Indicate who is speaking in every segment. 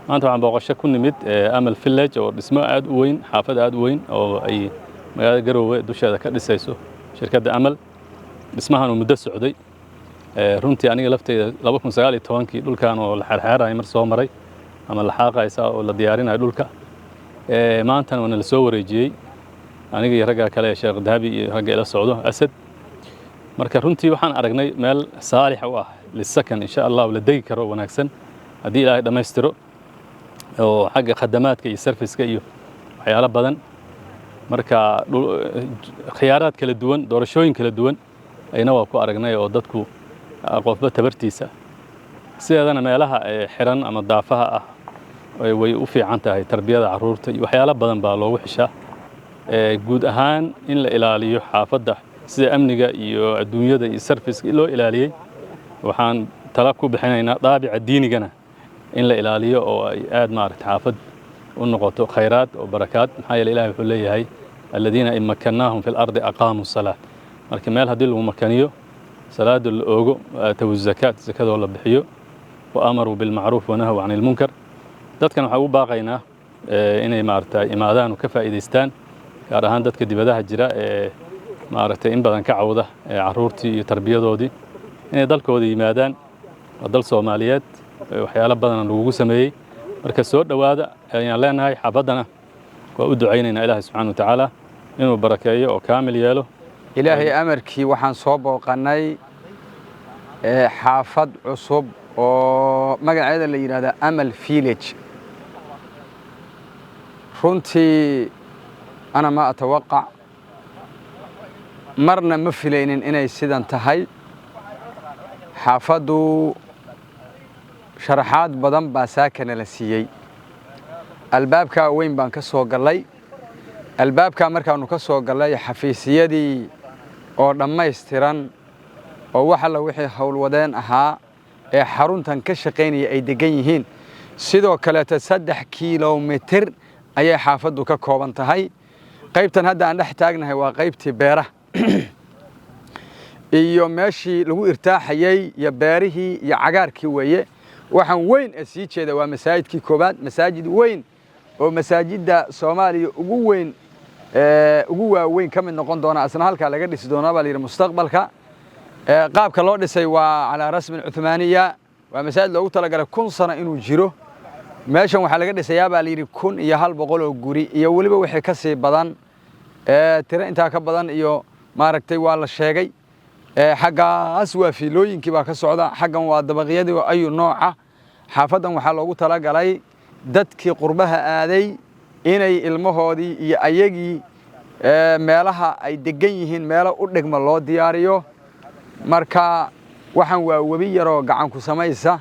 Speaker 1: maanta waxaan booqasho ku nimid Amal Village oo dhismo aad u weyn xaafad aad u weyn oo ay magaalada Garowe dusheeda ka dhisayso shirkadda Amal dhismahan uu muddo socday runtii aniga laftayda 2019kii dhulkan oo la xirxirayay mar soo maray ama la xaaqaysa oo la diyaarinayo dhulka maantana wana la soo wareejiyay aniga iyo ragga kale Sheekh Dahabi iyo ragga ila socdo Asad marka runtii waxaan aragnay meel saalix u ah lisakan insha Allah la degi karo wanaagsan hadii Ilaahay dhameystiro oo xagga khadamaadka iyo serviceka iyo waxyaalo badan marka khiyaaraad kala duwan doorashooyin kala duwan ayna waa ku aragnay oo dadku qofba tabartiisa sideedana meelaha xiran ama daafaha ah way u fiican tahay tarbiyada caruurta iyo waxyaalo badan baa loogu xishaa guud ahaan in la ilaaliyo xaafadda sida amniga iyo adduunyada iyo serviceka loo ilaaliyay waxaan talab ku bixinaynaa daabica diinigana in la ilaaliyo oo ay aad maaragtay xaafad u noqoto khayraad oo barakaad maxaa yeelay Ilaahay wuxuu leeyahay alladina in makannahum fil ardi aqaamu salat marka meel hadii lagu makaniyo salaada la oogo tawu zakat zakadoo la bixiyo wa amaru bil ma'ruf wa nahaw 'anil munkar dadkan waxa u baaqaynaa inay maaragtay imaadaan oo ka faa'iideystaan gaar ahaan dadka dibadaha jira maaragtay in badan ka cawda caruurtii iyo tarbiyadoodii inay dalkooda yimaadaan dal Soomaaliyeed waxyaalo badan lagu sameeyay marka soo dhawaada ayaan leenahay xaafadana waa u ducaynaynaa Ilaahay subhanahu wa ta'ala inuu barakeeyo oo kaamil yeelo
Speaker 2: Ilaahay amarkii waxaan soo booqanay xaafad cusub oo magaceeda la yiraahdo Amal Village runtii ana ma atawaqqa marna ma filaynin inay sidan tahay xaafadu sharaxaad badan baa saakana la siiyay albaabka weyn baan ka soo galay albaabka markaanu ka soo galay xafiisiyadii oo dhammaystiran oo waxa la wixii hawlwadeen ahaa ee xaruntan ka shaqeynaya ay degan yihiin sidoo kale 3 kiiloomitir ayay xaafadu ka kooban tahay qaybtan hadda aan dhex taagnahay waa qaybtii beeraha iyo meeshii lagu irtaaxayay iyo beerihii iyo cagaarkii weeye waxaan weyn sii jeeda waa masaajidkii koobaad masaajid weyn oo masaajidda Soomaaliya ugu weyn ugu waaweyn ka mid noqon doona asna halka laga dhisi doona baa la mustaqbalka qaabka loo dhisay waa ala rasmi Uthmaniya waa masaajid loogu talagalay 1000 sano inuu jiro meeshan waxa laga dhisayaa baa la yiri 1100 oo guri iyo waliba wixii ka sii badan tira inta ka badan iyo maaragtay waa la sheegay xaggaas waa fiilooyinkii baa ka socda xaggan waa dabaqyadii oo ayu nooca xaafadan waxa loogu talagalay dadkii qurbaha aaday inay ilmahoodii iyo ayagii meelaha ay degan yihiin meelo u dhigma loo diyaariyo marka waxaan waa webi yaro gacan ku samaysa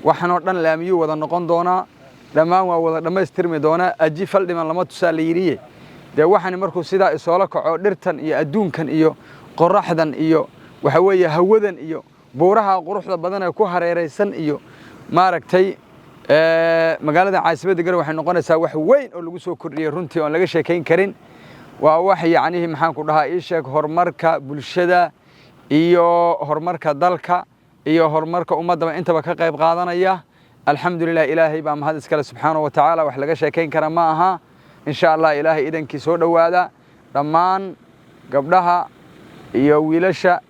Speaker 2: waxaan oo dhan laamiyo wada noqon doona dhamaan waa wada dhameystirmi doona aji fal dhiman lama tusaale yiriye de waxaan markuu sida isoola kaco dhirtan iyo adduunkan iyo qoraxdan iyo waxa weeye hawadan iyo buuraha quruxda badan ee ku hareeraysan iyo maaragtay magaalada caasimadda Garowe waxay noqonaysaa wax weyn oo lagu soo kordhiyay runtii oo laga sheekayn karin waa wax yaani maxaan ku dhahaa sheeg horumarka bulshada iyo horumarka dalka iyo horumarka ummadda intaba ka qayb qaadanaya alxamdulillah ilaahay baa mahad iskale subhanahu wa ta'ala wax laga sheekayn kara ma aha insha Allah ilaahay idankii soo dhawaada dhamaan gabdhaha iyo wiilasha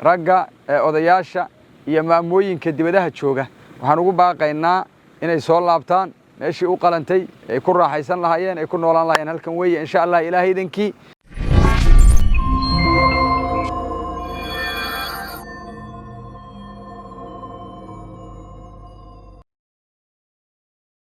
Speaker 2: ragga odayaasha iyo maamooyinka dibadaha jooga waxaan ugu baaqaynaa inay soo laabtaan meeshii u qalantay ay ku raaxaysan lahaayeen ay ku noolaan lahaayeen halkan weeye insha Allah ilaahay idankii